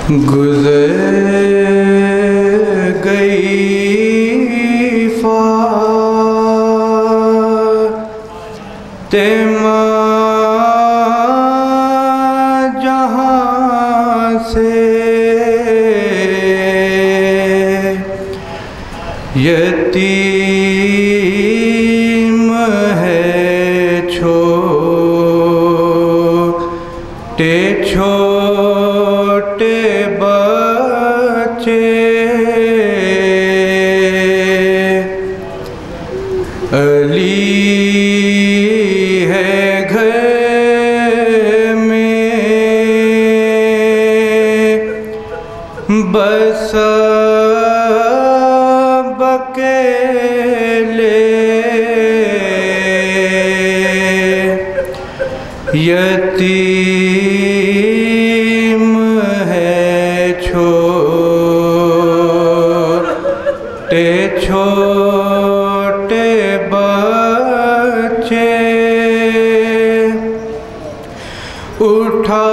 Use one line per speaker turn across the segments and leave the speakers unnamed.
گزر گئی فاطمہ جہاں سے، یتیم ہے چھوٹے چھوٹے بچے، علی ہے گھر میں بس اکیلے، یتیم ہے چھوٹے چھوٹے بچے، اٹھا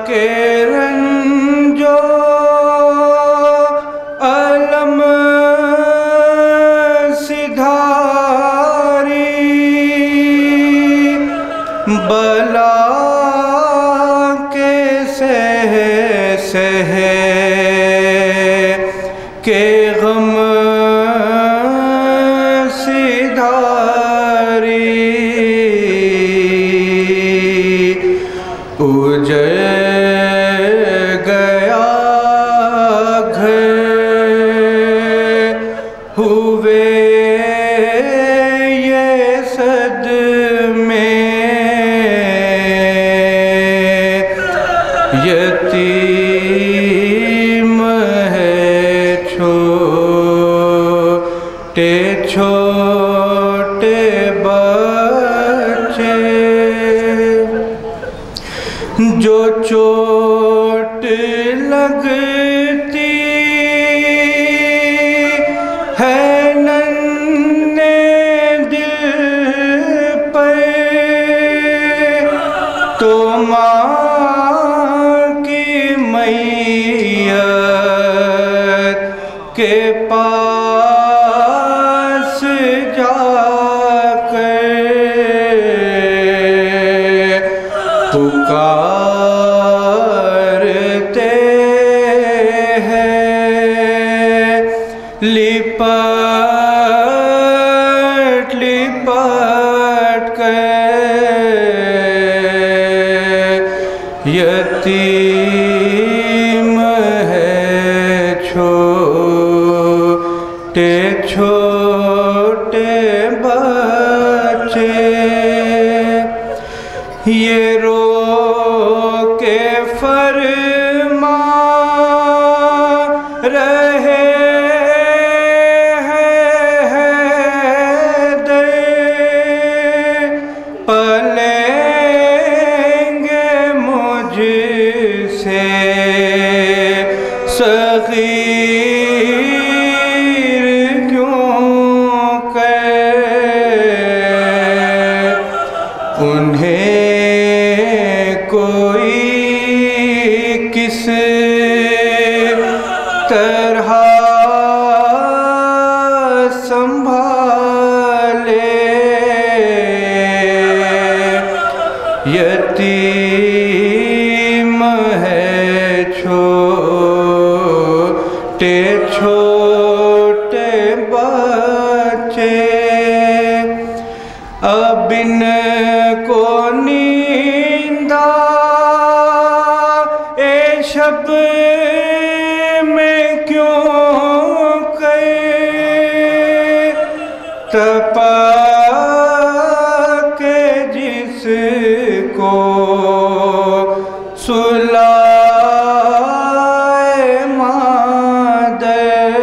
کے رنجو علم سدھاری، بلا کے سہ کے غم سدھاری، اجڑ گیا گھر ہوئے یہ صدمے، یتیم ہے چھوٹے چھوٹے بچے، جو چوٹ لگتی ہے ننھے دل پر، تو ماں کی میت کے پاس جا کر پکارتے ہیں، لپٹ لپٹ کر، یتیم ہے چھوٹے چھوٹے بچے، یہ رو کے فرما رہے ہیں پلیں گے مجھ سے صغیر کیوں کر، انہیں کوئی کس طرح سنبھالے، یتیم ہے چھوٹے چھوٹے بچے، اب ان کو نیند اے شب میں کیوں کر، تپا کے جس کو سلائے مادر،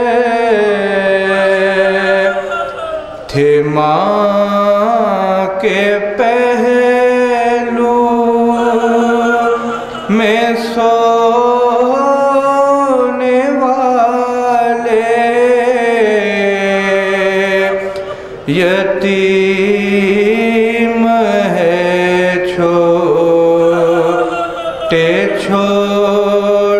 تھے ماں کے پہلو میں سونے والے، یتیم ہے چھوٹے چھوٹے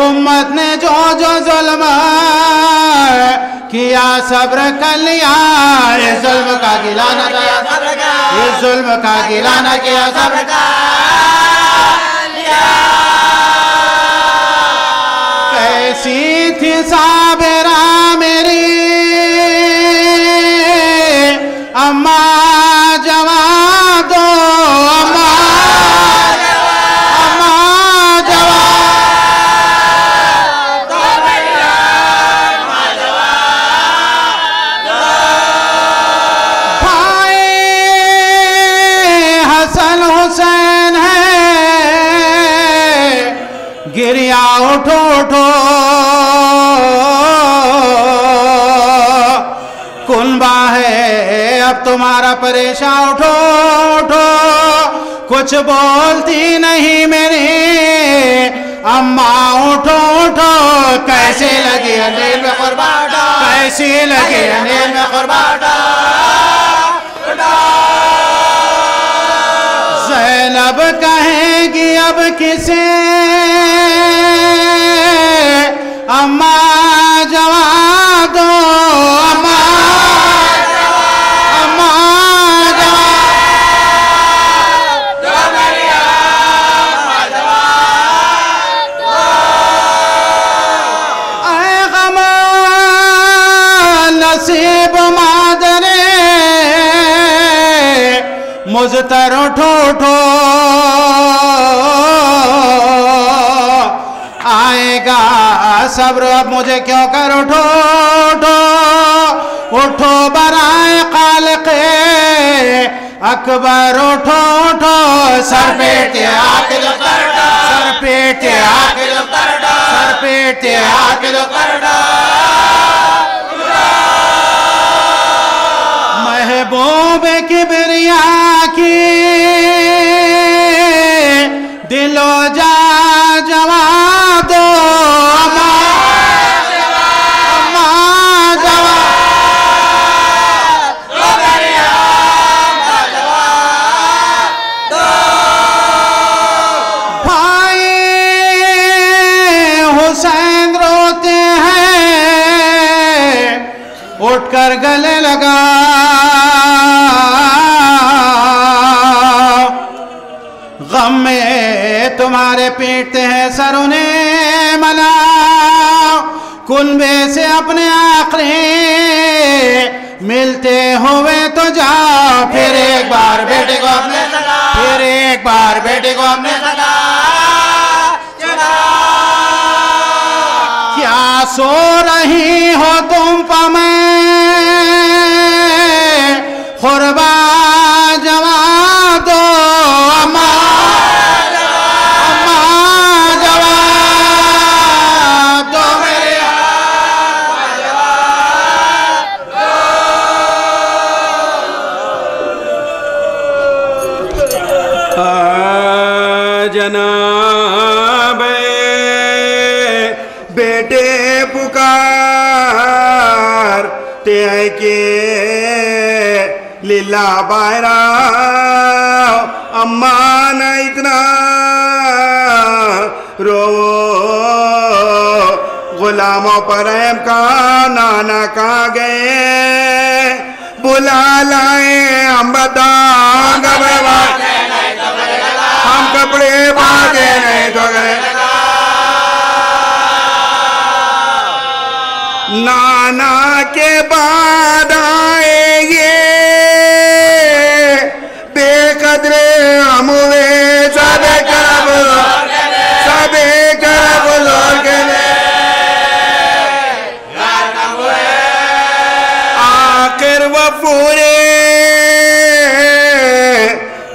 امت نے جو جو ظلم کیا صبر کر لیا اس ظلم کا گلہ نہ کیا اس ظلم کا گلہ نہ کیا صبر کر لیا کیسی تھی صابرہ میری اماں جوان دو گریا اٹھو اٹھو کنبا ہے اب تمہارا پریشان اٹھو اٹھو کچھ بولتی نہیں میری اماں اٹھو اٹھو کیسے لگی اندھیر میں قربان کیسی لگی اندھیر میں قربان زینب کہیں گی اب کسے اماں جوان دو اماں جوان دو میری اماں جوان دو اے غم نصیب مادرے مزتر اٹھو اٹھو آئے گا صبر اب مجھے کیوں کر اٹھو اٹھو اٹھو برائے خالق اکبر اٹھو اٹھو سر پیٹے عاقل کردا سر پیٹے عاقل کردا سر پیٹے عاقل کردا محبوب کبریا کی دل و جا جوان دو اٹھ کر گلے لگا غم میں تمہارے پیٹتے ہیں سر انہیں منا کنبے سے اپنے آخری ملتے ہوئے تو جاؤ پھر ایک بار بیٹے کو اپنے سگا پھر ایک بار بیٹے کو اپنے سگا کیا سو رہی ہو تم پا میں قربا جوان دو اماں جوان دو میری اماں جوان دو
جناب بیٹے پکار تے ہے کہ لیلا بائرہ اماں نہ اتنا رو غلاموں پر رحم کا نانا کہاں گئے بلا لائیں ہم بتائیں ہم کپڑے باندھے نہیں تو گئے نانا کے بعد آئیں گے بے قدرے ہم ہوئے سب کرب لوگ آخر وہ پورے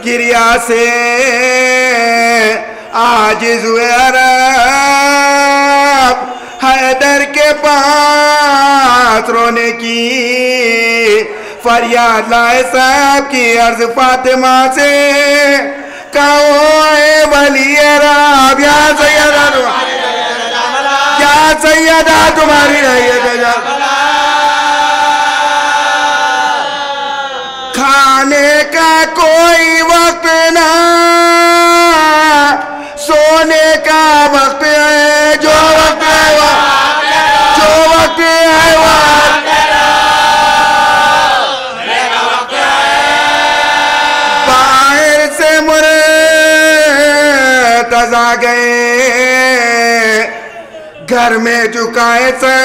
گریا سے عاجز ہوئے عرب حیدر کے پاس رونے کی فریاد لائے صاحب کی عرض فاطمہ سے کہو اے ولی رب یا سیدہ تمہاری رعیت جا کھانے کا کوئی وقت نہ سونے کا وقت ہے جو آ گئے گھر میں جھکائے سے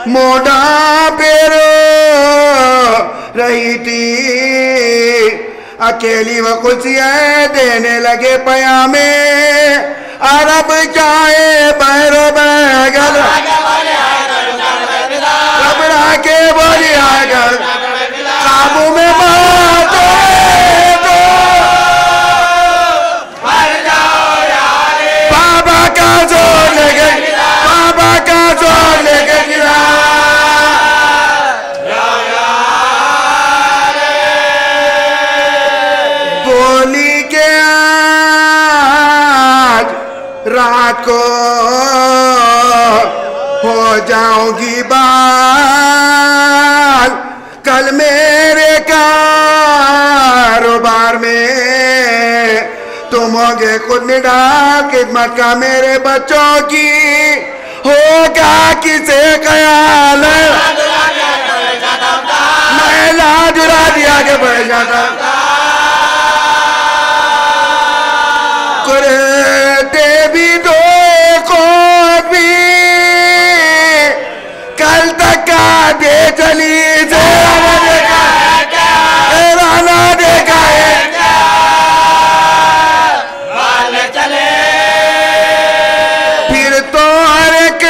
موڈا پیرو رہی تھی اکیلی وہ خوشیاں دینے لگے پیامے عرب جائے بہرو بہگل ربڑا کے بولی آگل قابو میں باتیں بابا کا زور لے گئے بابا کا زور لے گئے بولی کے آج رات کو ہو جاؤں گی بال کل میرے کاروبار میں تم ہوگے خود نڈال خدمت کا میرے بچوں کی ہوگا کسے خیال میں لاج اڑا دیا کہ بڑھ جاتا کرتے بھی دو خود بھی کل تک کا دے چلی سے رانا دیکھا ہے پھر تو ہر ایک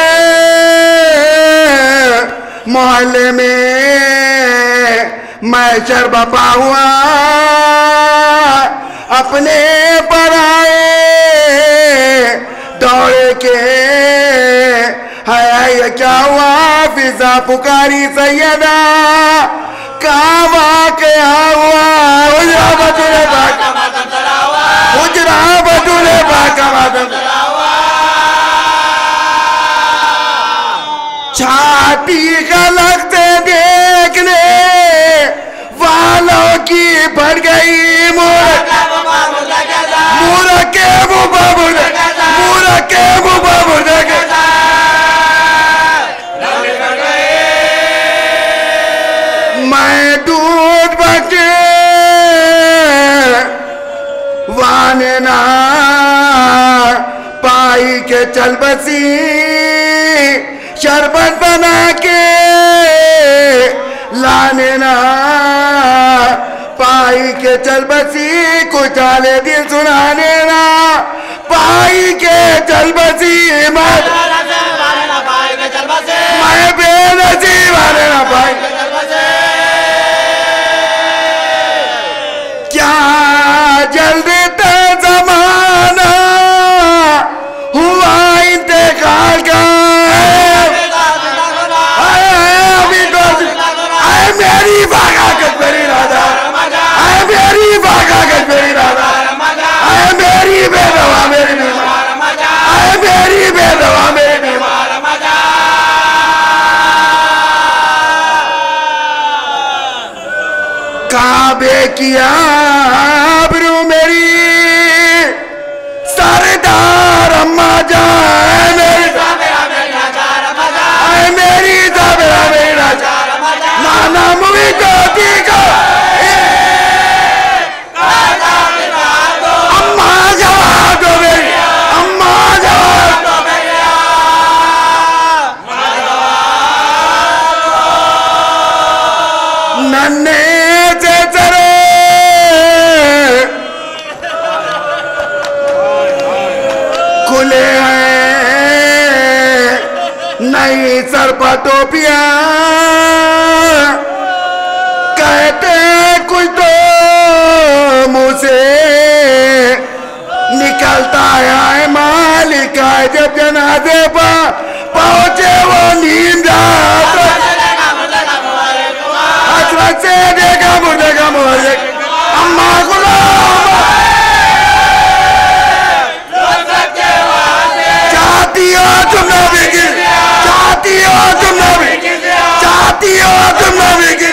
محلے میں میں شربپا ہوا اپنے پر آئے دوڑے کے ہے یہ کیا ہوا فضا پکاری سیدہ کا واقعہ ہوا حجرہ بطولے باقا حجرہ بطولے باقا چھاتی غلطے دیکھنے والوں کی بڑھ گئی میں دودھ بچے وانے نہ پائی کے چل بسی شربت بنا کے لانے نہ پائی کے چل بسی کچھ آلے دل سنانے نہ پائی کے چل بسی میں بے نصیب آنے نہ پائی کیا جلدی زمانہ ہوا انتقال کا میری باغا کچھ میری رادا میری باغا کچھ میری رادا میری بے دوا میری بیمار میری بے دوا میری بیمار کعبے کی آبرو میری سردار اماں جان میری زبرہ میری راجہ نانا موی جوتی کو اماں جواب دو میری اماں جواب دو میری ننے سے چرے کھلے ہیں نئی سر پر ٹوپیاں کہتے کچھ تو منہ سے نکلتا ہے مالک ہے جب جنازے پر پہنچے وہ نیند حسرت سے دیکھا مردے کا مولک اماں غلام چاہتی ہو تم نبی کی چاہتی ہو تم نبی چاہتی ہو تم نبی کی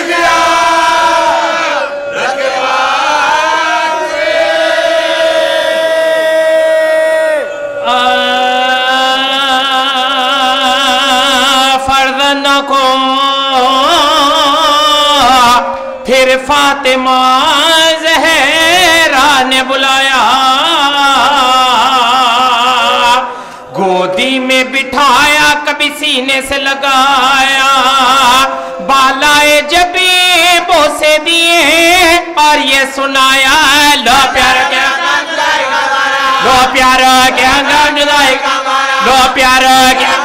پھر فاطمہ زہرا نے بلایا گودی میں بٹھایا کبھی سینے سے لگایا بالائے جبیں بوسے دیے اور یہ سنایا لو پیارا کیا لو پیارا کیا جدائی لو پیارا کیا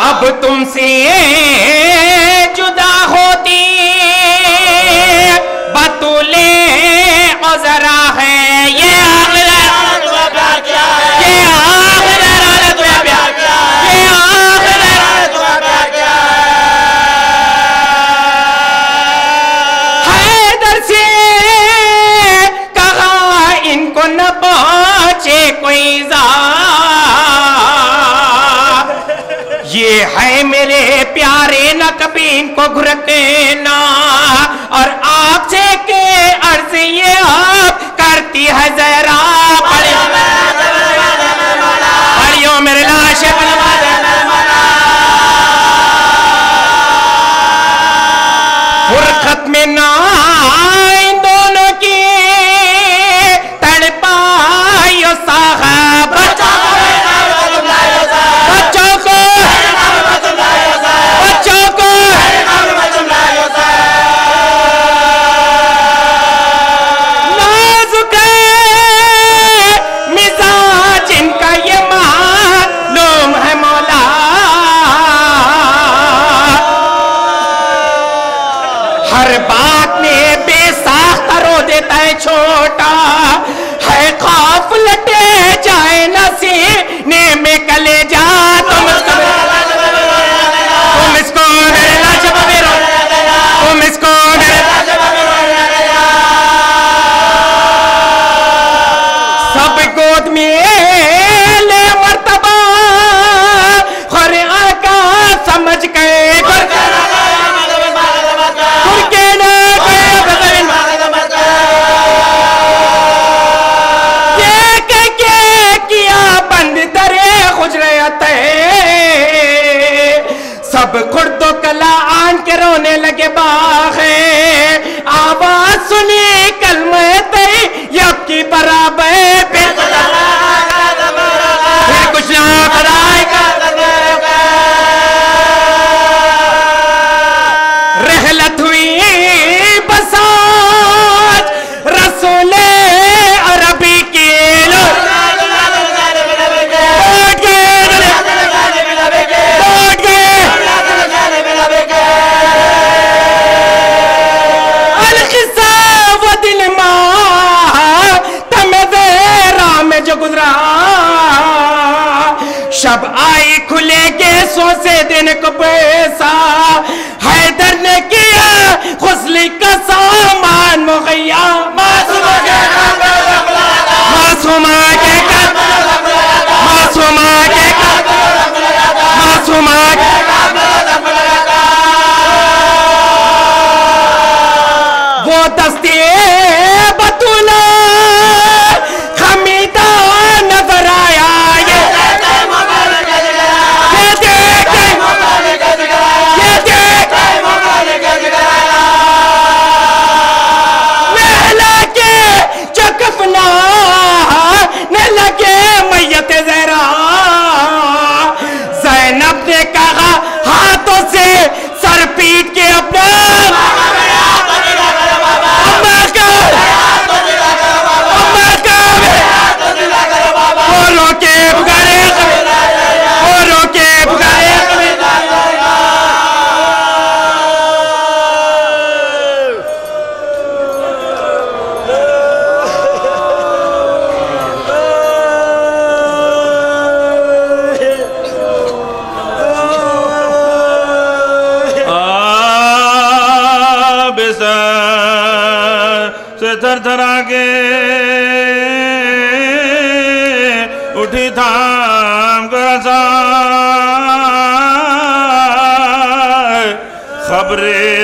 اب تم سے جدا ہوتی بطولے عذرا ہے یہ حیدر سے کہا ان کو نہ پہنچے کوئی یہ ہے میرے پیارے نہ کبھی ان کو گھرکنا اور آپ سے کہ عرض یہ آپ کرتی ہے زہرا پڑھیو میرے لاش فرقت میں نہ ان دونوں کی تڑپائیو صاحب چھوٹا ہے خوف لٹے جائے نسینے میں کلے جا تم اس کو میرے لاجب میرو تم اس کو سب گود میں لے مرتبہ خورے آقا سمجھ گئے سب خرد و کلا آن کے رونے لگے باغے آواز سنی کلمہ طیب کی برابر پھر کچھ نہ خدای کا رحلت ہوئی بساج رسول عربی کی جو گزرا شب آئی کھلے گیسوں سے دن کو پیسا حیدر نے کیا غسلی کا سامان مغیا معصومہ کے معصومہ کے معصومہ کے معصومہ کے وہ دستی بطولہ تھر تھر آگے اٹھی تھام کر خبر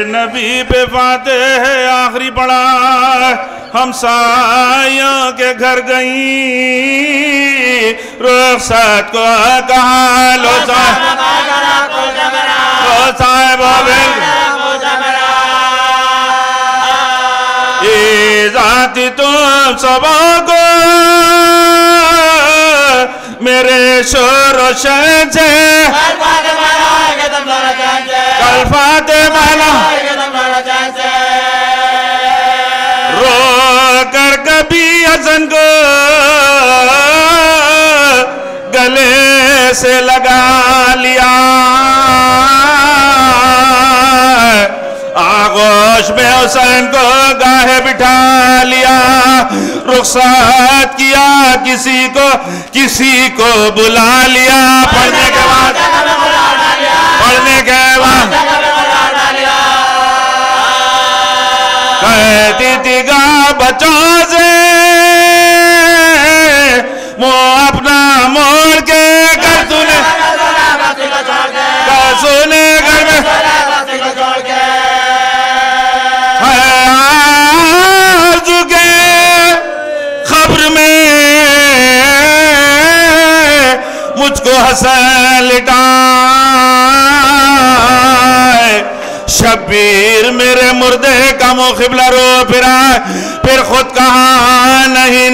نبی پہ فاتح آخری پڑا ہمسایوں کے گھر گئیں رخصت کو کہا لو صاحب ذاتی تو
صبح کو میرے شور و شین سے کل فاطمہ رو کر کبھی حسن کو گلے سے لگا لیا آغوش میں حسین کو گاہے بٹھا لیا رخصت کیا کسی کو بلا لیا پڑھنے کے بعد کہتی تھی گا بچوں سے اپنا موڑ کے کر سنے گھر میں آرزو کے خبر میں مجھ کو حسین لٹائے شبیر میرے مردے کا منہ قبلہ رو پھرا پھر خود کہا نہیں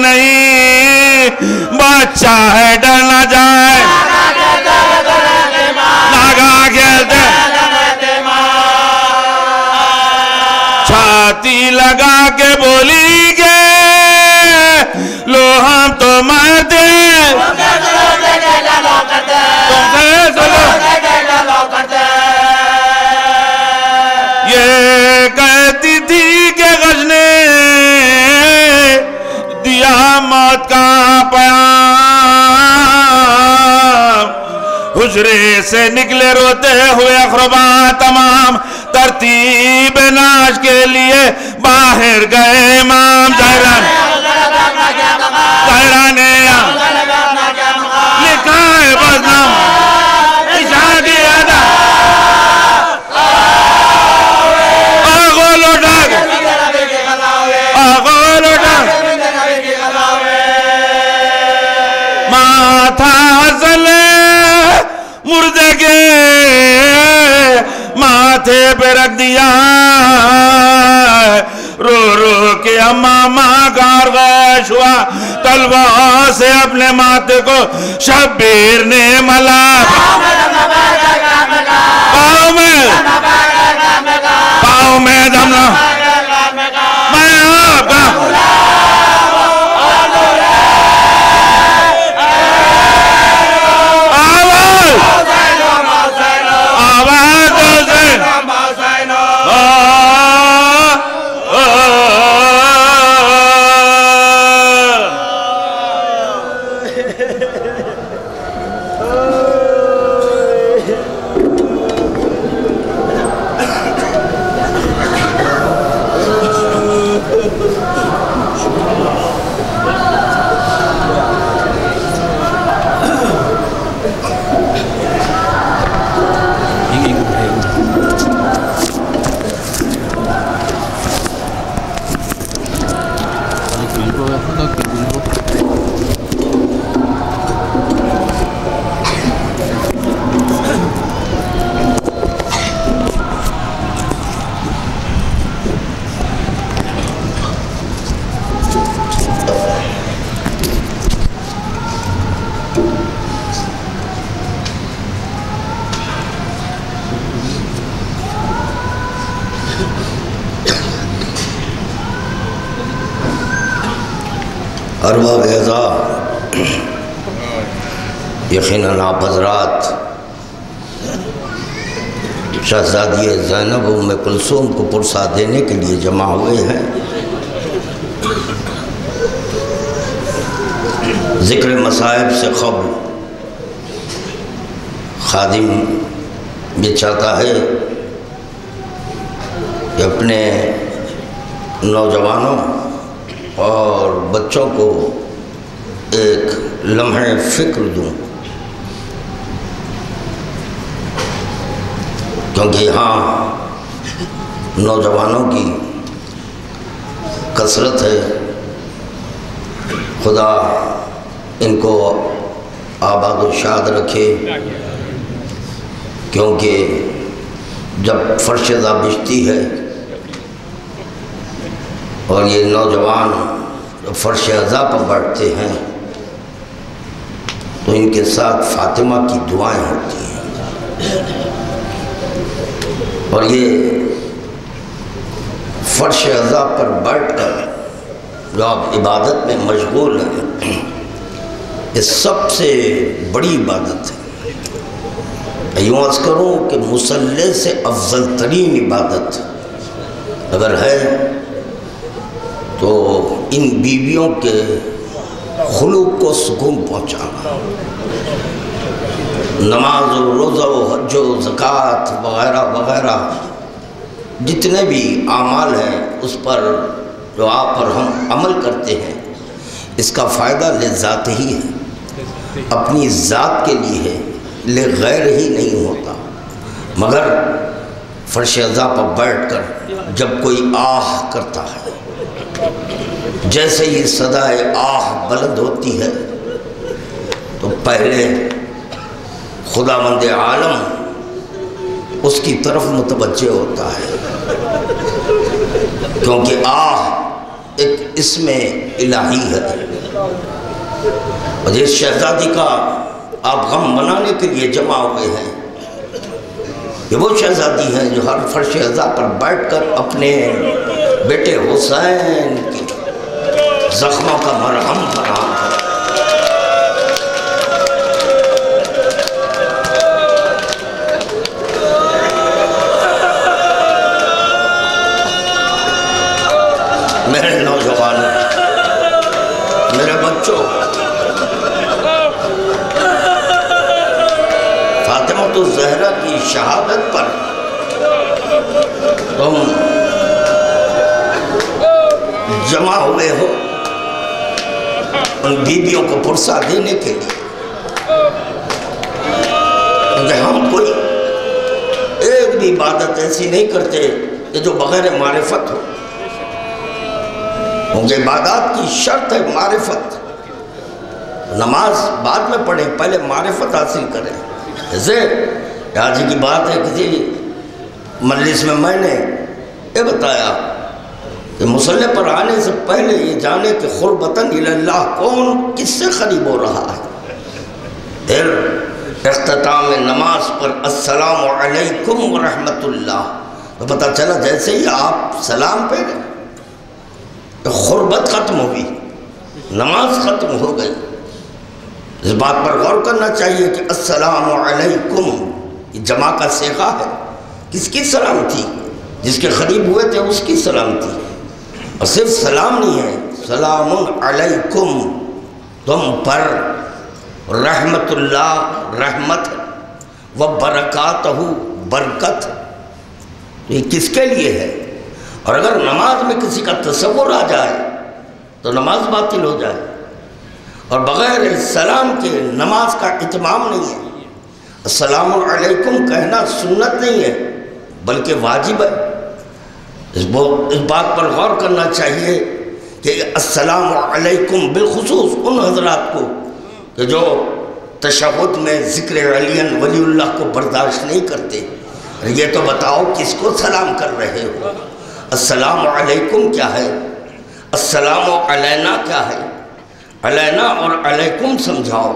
بچہ ہے ڈر نہ جائے ناگا کھیلتے چھاتی لگا کے بولی گے لو ہم تو مرتے یہ کہتی تھی کہ غش نے دیا موت کا پیام حجرے سے نکلے روتے ہوئے اقربا تمام ترتیب ناش کے لیے باہر گئے امام زہران نے لکھا ہے بس نام اشادی ادا ماتھا حسلے مردے کے ماتھے پہ رکھ دیا رو رو کے امامہ گار غش ہوا تلوار سے اپنے ماتھے کو شبیر نے ملا پاؤں میں دمنا میں آپ کا
ارباب اعضاء یقیناً آپ حضرات شہزادی زینب ام کلثوم کو پرسا دینے کے لیے جمع ہوئے ہیں۔ ذکر مصائب سے قبل خادم یہ چاہتا ہے کہ اپنے نوجوانوں اور بچوں کو ایک لمحہ فکر دوں، کیونکہ یہاں نوجوانوں کی کثرت ہے۔ خدا ان کو آباد و شاد رکھے، کیونکہ جب فرش زا بچتی ہے اور یہ نوجوان فرش عزا پر بیٹھتے ہیں تو ان کے ساتھ فاطمہ کی دعائیں ہوتی ہیں، اور یہ فرش عزا پر بیٹھ کر جو آپ عبادت میں مشغول ہیں، یہ سب سے بڑی عبادت ہے۔ یوں عرض کروں کہ مصلی سے افضل ترین عبادت اگر ہے تو ان بیویوں کے خلوق کو سکون پہنچانا، نماز و روزہ و حج و زکوٰۃ وغیرہ وغیرہ جتنے بھی اعمال ہیں اس پر جو آپ اور ہم عمل کرتے ہیں، اس کا فائدہ لذات ہی ہے، اپنی ذات کے لیے ہے، لغیر ہی نہیں ہوتا۔ مگر فرش عزا پر بیٹھ کر جب کوئی آہ کرتا ہے، جیسے ہی صدائے آہ بلند ہوتی ہے تو پہلے خداوند عالم اس کی طرف متوجہ ہوتا ہے، کیونکہ آہ ایک اسم الہی ہے۔ اور جس شہزادی کا آپ غم منانے کے لیے جمع ہوئے ہیں، یہ وہ شہزادی ہیں جو ہر فرش عزا پر بیٹھ کر اپنے بیٹے حسین کی زخموں کا مرہم فراہم کریں۔ میرے نوجوانوں، میرے بچوں، فاطمہ الزہرا کی شہادت پر تم جمع ہوئے ہو ان بیویوں کو پرسا دینے کے لیے، کیونکہ ہم کوئی ایک بھی عبادت ایسی نہیں کرتے کہ جو بغیر معرفت ہو، کیونکہ عبادات کی شرط ہے معرفت۔ نماز بعد میں پڑھیں، پہلے معرفت حاصل کریں۔ جیسے آج کی بات ہے، کسی مجلس میں نے یہ بتایا کہ مصلی پر آنے سے پہلے یہ جانے کہ قربتاً اللہ کون کس سے قریب ہو رہا ہے۔ پھر اختتام نماز پر السلام علیکم ورحمت اللہ، تو پتہ چلا جیسے ہی آپ سلام پہنے تو قربت ختم ہوئی، نماز ختم ہو گئی۔ اس بات پر غور کرنا چاہیے کہ السلام علیکم یہ جمع کا صیغہ ہے، کس کی سلام تھی؟ جس کے قریب ہوئے تھے اس کی سلام تھی، اور صرف سلام نہیں ہے، سلام علیکم تم پر رحمت اللہ رحمت و برکاتہ برکت، تو یہ کس کے لیے ہے؟ اور اگر نماز میں کسی کا تصور آ جائے تو نماز باطل ہو جائے، اور بغیر سلام کے نماز کا اتمام نہیں ہے۔ السلام علیکم کہنا سنت نہیں ہے بلکہ واجب ہے۔ اس بات پر غور کرنا چاہیے کہ السلام علیکم بالخصوص ان حضرات کو کہ جو تشہد میں ذکر علی ولی اللہ کو برداشت نہیں کرتے، یہ تو بتاؤ کس کو سلام کر رہے ہو؟ السلام علیکم کیا ہے؟ السلام علینا کیا ہے؟ علینا اور علیکم سمجھاؤ۔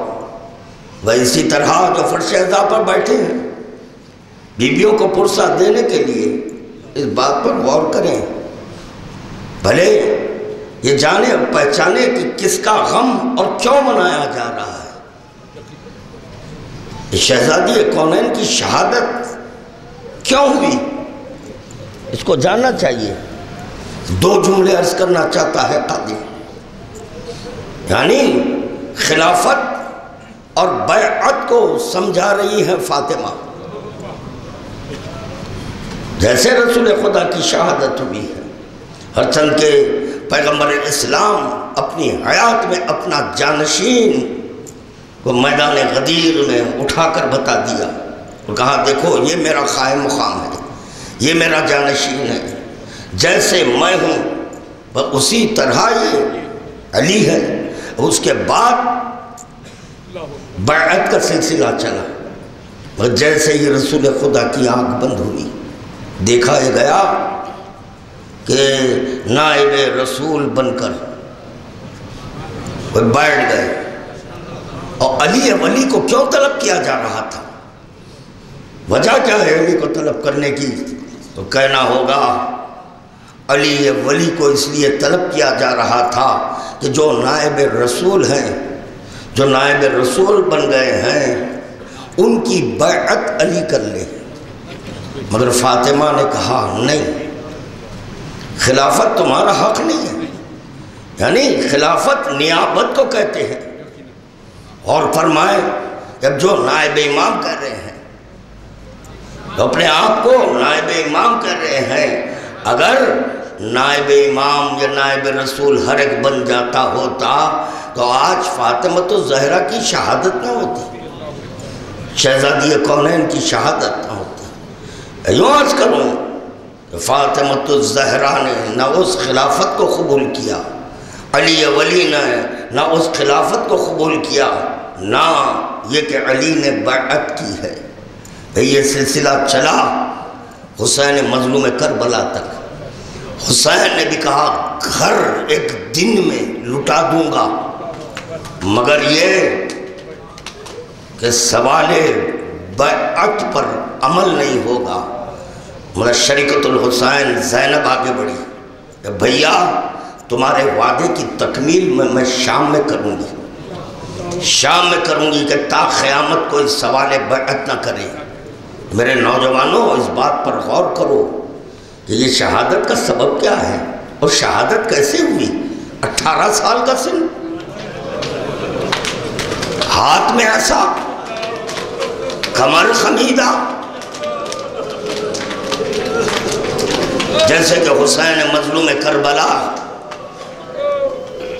وہ اسی طرح جو فرش عزا پر بیٹھے ہیں، بیویوں کو پرسا دینے کے لیے اس بات پر غور کریں، بھلے یہ جانے اور پہچانے کہ کس کا غم اور کیوں منایا جا رہا ہے۔ یہ شہزادی کونین کی شہادت کیوں ہوئی، اس کو جاننا چاہیے۔ دو جملے عرض کرنا چاہتا ہے قاضی، یعنی خلافت اور بیعت کو سمجھا رہی ہے فاطمہ۔ جیسے رسول خدا کی شہادت ہوئی ہے، ہر چند کے پیغمبر اسلام اپنی حیات میں اپنا جانشین کو میدان غدیر میں اٹھا کر بتا دیا اور کہا دیکھو یہ میرا قائم مقام ہے، یہ میرا جانشین ہے، جیسے میں ہوں اسی طرح یہ علی ہے۔ اس کے بعد بیعت کا سلسلہ چلا، اور جیسے ہی رسول خدا کی آنکھ بند ہوئی، دیکھا یہ گیا کہ نائب رسول بن کر وہ بیٹھ گئے. اور علی ولی کو کیوں طلب کیا جا رہا تھا؟ وجہ کیا ہے علی کو طلب کرنے کی؟ تو کہنا ہوگا علی ولی کو اس لیے طلب کیا جا رہا تھا کہ جو نائب رسول ہیں، جو نائب رسول بن گئے ہیں، ان کی بیعت علی کر لے. مگر فاطمہ نے کہا نہیں، خلافت تمہارا حق نہیں ہے. یعنی خلافت نیابت کو کہتے ہیں. اور فرمائے جب جو نائب امام کر رہے ہیں، تو اپنے آپ کو نائب امام کر رہے ہیں، اگر نائب امام یا نائب رسول ہر ایک بن جاتا ہوتا تو آج فاطمۃ الزہرا کی شہادت نہ ہوتی، شہزادی کونین کی شہادت نہ ہوتی. یوں عرض کروں کہ فاطمۃ الزہرا نے نہ اس خلافت کو قبول کیا، علی ولی نے نہ اس خلافت کو قبول کیا، نہ یہ کہ علی نے بیعت کی ہے. یہ سلسلہ چلا حسین مظلوم کربلا تک. حسین نے بھی کہا گھر ایک دن میں لٹا دوں گا، مگر یہ کہ سوال بیعت پر عمل نہیں ہوگا. مگر شریکت الحسین زینب آگے بڑھی کہ بھیا تمہارے وعدے کی تکمیل میں شام میں کروں گی، شام میں کروں گی کہ تا قیامت کوئی سوال بیعت نہ کرے. میرے نوجوانوں اس بات پر غور کرو کہ یہ شہادت کا سبب کیا ہے اور شہادت کیسے ہوئی. 18 سال کا سن، ہاتھ میں ایسا، کمر خمیدہ، جیسے کہ حسین مظلوم کربلا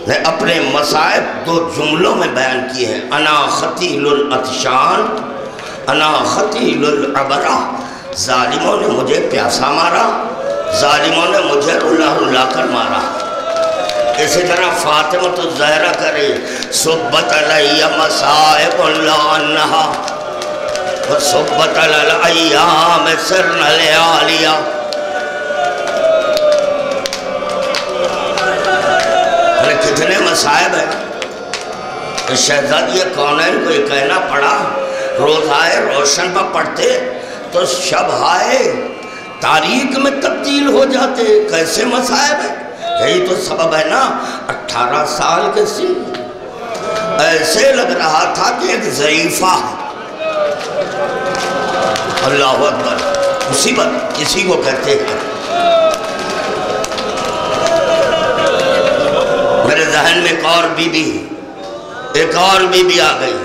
نے اپنے مصائب 2 جملوں میں بیان کیے ہیں. انا خطیل العطشان، انا خطیل العبرہ. ظالموں نے مجھے پیاسا مارا، ظالموں نے مجھے رلا رلا کر مارا. اسی طرح فاطمۃ الزہرا کرے صبت علی مصائب اللہ انہا وصبت علی الایام سرن لیالیا. کتنے مصائب ہیں. شہزادی کونین کو یہ کہنا پڑا روز آئے روشن پر پڑھتے تو شب آئے تاریک میں تبدیل ہو جاتے. کیسے مصائب ہے؟ یہی تو سبب ہے نا. 18 سال کے سن، ایسے لگ رہا تھا کہ ایک ضعیفہ ہے. اللہ اکبر. مصیبت اسی کو کہتے ہیں. میرے ذہن میں ایک اور بی بی آ گئی.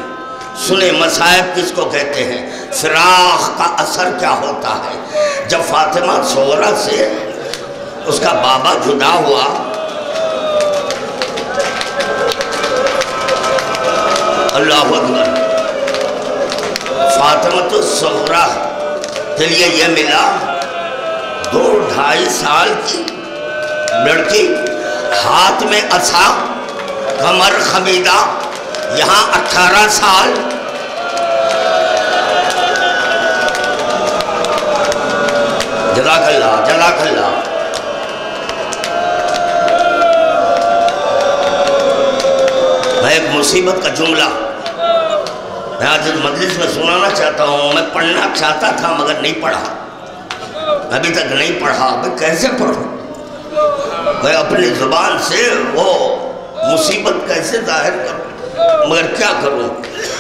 سنیں مصائب کس کو کہتے ہیں، فراق کا اثر کیا ہوتا ہے. جب فاطمہ صغرا سے اس کا بابا جدا ہوا، اللہ اکبر، فاطمہ الصغرا کے لیے یہ ملا 2-2.5 سال کی لڑکی، ہاتھ میں عصا، کمر خمیدہ، یہاں 18 سال. جزاک اللہ جزاک اللہ. میں ایک مصیبت کا جملہ میں آج اس مجلس میں سنانا چاہتا ہوں. میں پڑھنا چاہتا تھا مگر نہیں پڑھا، ابھی تک نہیں پڑھا. میں کیسے پڑھوں؟ میں اپنی زبان سے وہ مصیبت کیسے ظاہر کروں؟ مگر کیا کروں؟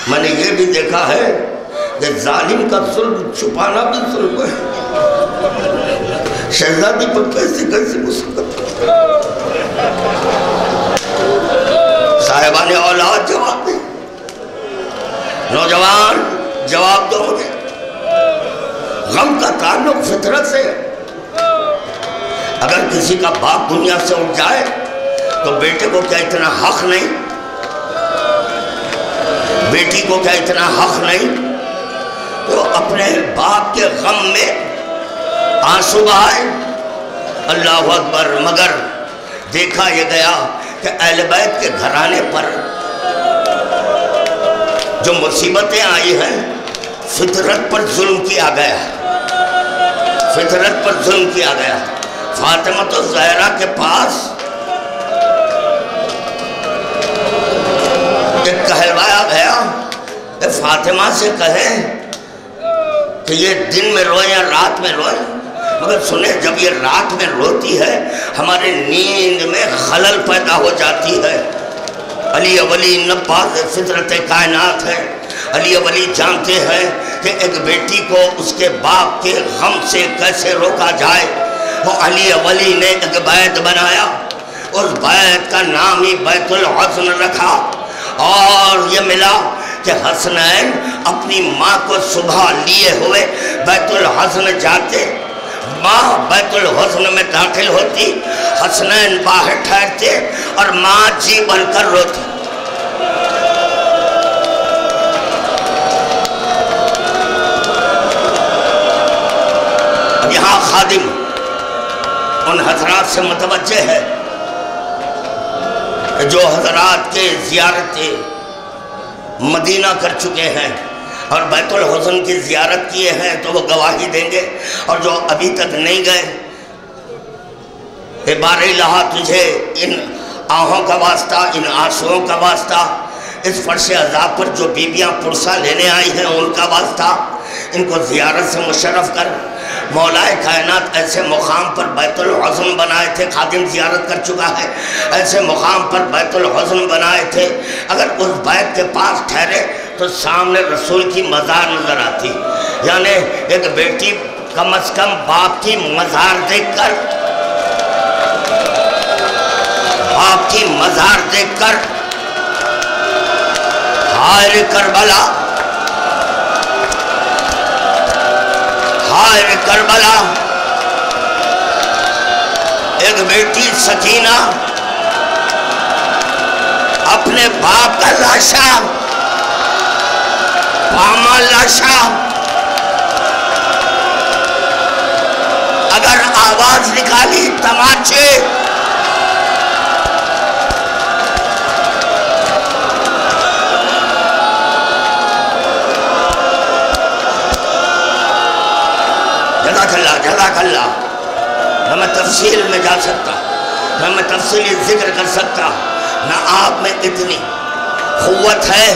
میں نے یہ بھی دیکھا ہے کہ ظالم کا ظلم چھپانا بھی ظلم ہے. شہزادی پر کیسے مسلط. صاحبان اولاد جواب دیں، نوجوان جواب دو مجھے. غم کا تعلق فطرت سے ہے. اگر کسی کا باپ دنیا سے اٹھ جائے تو بیٹے کو کیا اتنا حق نہیں؟ بیٹی کو کیا اتنا حق نہیں تو اپنے باپ کے غم میں آنسو بہائے؟ اللہ اکبر. مگر دیکھا یہ گیا کہ اہل بیت کے گھرانے پر جو مصیبتیں آئی ہیں فطرت پر ظلم کیا گیا، فطرت پر ظلم کیا گیا. فاطمہ الزہرا کے پاس کہ کہلوایا گیا کہ فاطمہ سے کہیں کہ یہ دن میں روئے یا رات میں روئے، مگر سنیں جب یہ رات میں روتی ہے ہمارے نیند میں خلل پیدا ہو جاتی ہے۔ علی ولی نباز فطرت کائنات ہے۔ علی ولی جانتے ہیں کہ ایک بیٹی کو اس کے باپ کے غم سے کیسے روکا جائے۔ وہ علی ولی نے ایک بیت بنایا، اس بیت کا نام ہی بیت الحزن رکھا، اور یہ ملا کہ حسنین اپنی ماں کو صبح لیے ہوئے بیت الحزن جاتے، ماں بیت الحزن میں داخل ہوتی، حسنین باہر ٹھہرتے اور ماں جی بن کر روتی۔ اب یہاں خادم ان حضرات سے متوجہ ہے کہ جو حضرات کے زیارت مدینہ کر چکے ہیں اور بیت الحزن کی زیارت کیے ہیں تو وہ گواہی دیں گے، اور جو ابھی تک نہیں گئے، اے بار الہ تجھے ان آہوں کا واسطہ، ان آنسوؤں کا واسطہ، اس فرش عذاب پر جو بیبیاں پرسہ لینے آئی ہیں ان کا واسطہ، ان کو زیارت سے مشرف کر۔ مولا کائنات ایسے مقام پر بیت الحزن بنائے تھے، خادم زیارت کر چکا ہے، ایسے مقام پر بیت الحزن بنائے تھے، اگر اس بیت کے پاس ٹھہرے تو سامنے رسول کی مزار نظر آتی، یعنی ایک بیٹی کم از کم باپ کی مزار دیکھ کر، باپ کی مزار دیکھ کر ہائے کربلا، ہائے کربلا، ایک بیٹی سکینہ اپنے باپ کا لاشا، پاما لاشا، اگر آواز نکالی تماچے، جزاک اللہ، نہ میں تفصیل میں جا سکتا، نہ میں تفصیلی ذکر کر سکتا، نہ آپ میں اتنی قوت ہے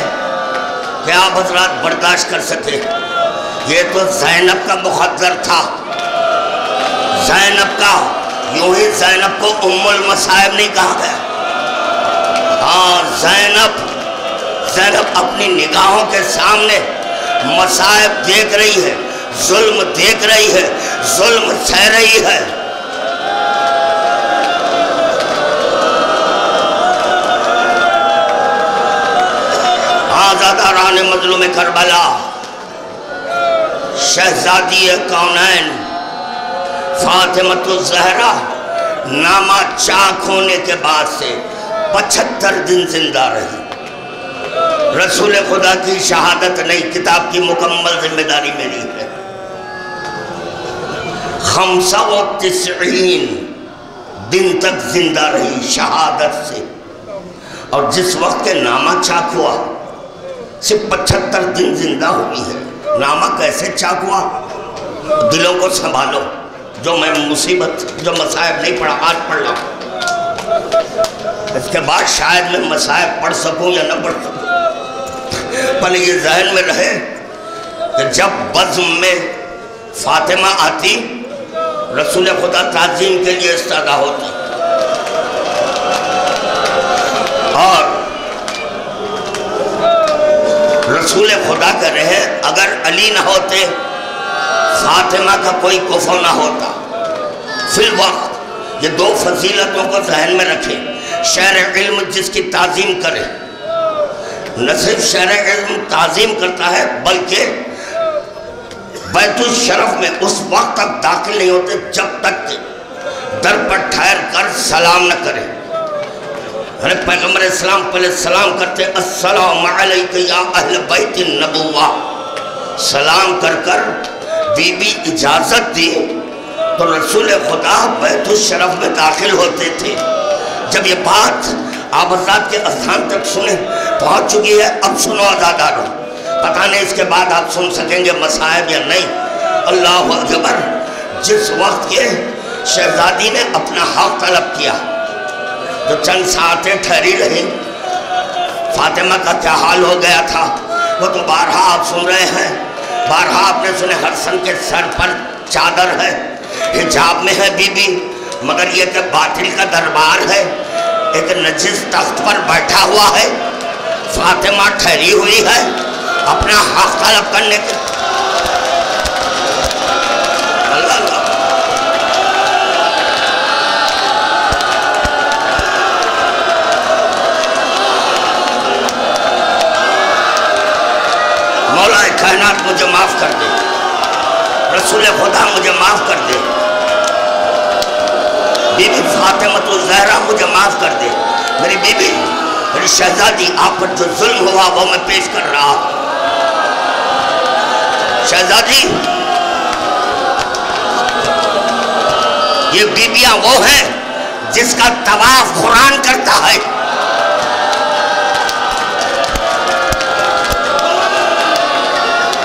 کہ آپ حضرات برداشت کر سکتے۔ یہ تو زینب کا مخدر تھا، زینب کا، یوں ہی زینب کو ام المصائب نہیں کہا گیا، ہاں زینب اپنی نگاہوں کے سامنے مصائب دیکھ رہی ہے، ظلم دیکھ رہی ہے، ظلم سہ رہی ہے۔ آزاداران مظلوم کربلا، شہزادی کونین فاطمۃ الزہرا نامہ چاک ہونے کے بعد سے 75 دن زندہ رہی۔ رسول خدا کی شہادت نہیں، کتاب کی مکمل ذمہ داری میری ہے۔ 95 دن تک زندہ رہی شہادت سے، اور جس وقت کے نامہ چاک ہوا صرف 75 دن زندہ ہوئی ہے۔ نامہ کیسے چاک ہوا؟ دلوں کو سنبھالو، جو میں مصیبت، جو مصائب نہیں پڑھا آج پڑھ رہا ہوں، اس کے بعد شاید میں مصائب پڑھ سکوں یا نہ پڑھ سکوں، پہلے یہ ذہن میں رہے کہ جب بزم میں فاطمہ آتی رسول خدا تعظیم کے لیے استعدا ہوتا، اور رسول خدا کر رہے اگر علی نہ ہوتے، فاطمہ کا کوئی کفو نہ ہوتا۔ فی الوقت یہ دو فضیلتوں کو ذہن میں رکھیں، شہر علم جس کی تعظیم کرے، نہ صرف شہر علم تعظیم کرتا ہے بلکہ بیت الشرف میں اس وقت تک داخل نہیں ہوتے جب تک در پر ٹھہر کر سلام نہ کرے۔ پیغمبر اسلام پہلے سلام کرتے، السلام علیکم یا اہل بیت النبوہ، سلام کر کر بی بی اجازت دی تو رسول خدا بیت الشرف میں داخل ہوتے تھے۔ جب یہ بات آپ حضرات کے اذہان تک سنیں پہنچ چکی ہے، اب سنو عزادارو، پتہ نہیں اس کے بعد آپ سن سکیں گے مصائب یا نہیں۔ اللہ اکبر، جس وقت کے شہزادی نے اپنا حق طلب کیا، جو چند ساعتیں ٹھہری رہی، فاطمہ کا کیا حال ہو گیا تھا وہ تو بارہا آپ سن رہے ہیں، بارہا آپ نے سنے حسن کے سر پر چادر ہے، حجاب میں ہے بی بی، مگر یہ کہ باطل کا دربار ہے، ایک نجس تخت پر بیٹھا ہوا ہے، فاطمہ ٹھہری ہوئی ہے اپنا حق طلب کرنے کے. مولا کائنات مجھے معاف کر دے، رسول خدا مجھے معاف کر دے، بی بی فاطمہ الزہرا مجھے معاف کر دے، میری بی بی، میری شہزادی، آپ پر جو ظلم ہوا وہ میں پیش کر رہا. شہزادی، یہ بیبیاں وہ ہیں جس کا طواف قرآن کرتا ہے.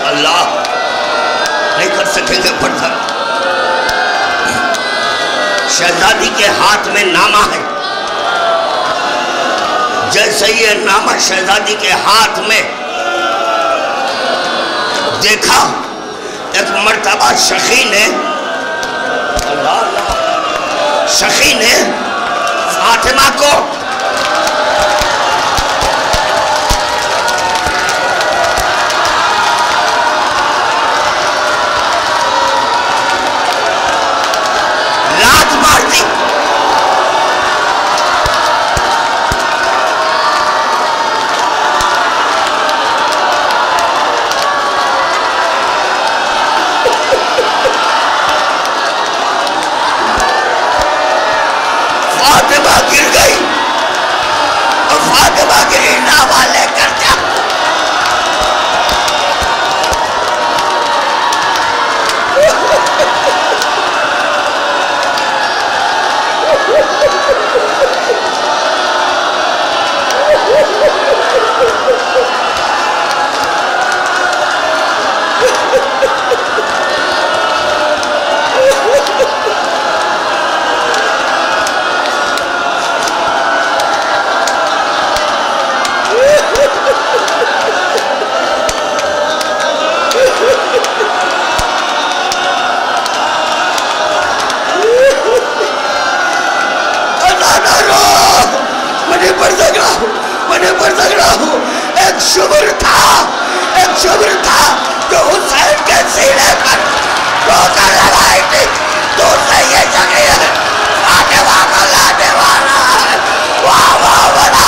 اللہ نہیں کر سکیں گے پڑھتا. شہزادی کے ہاتھ میں نامہ ہے، جیسے یہ نامہ شہزادی کے ہاتھ میں دیکھا، ایک مرتبہ شخی نے فاطمہ کو لات مار دی. فاطمہ گر گئی اور فاطمہ گرنا والے کر دیا. ایک شبر تھا جو حسین کے سینے پر ٹھوکر لگائی تھی، تو سے یہ جگہ ہے فاطمہ کا لانے والا ہے. واہ واہ بنا.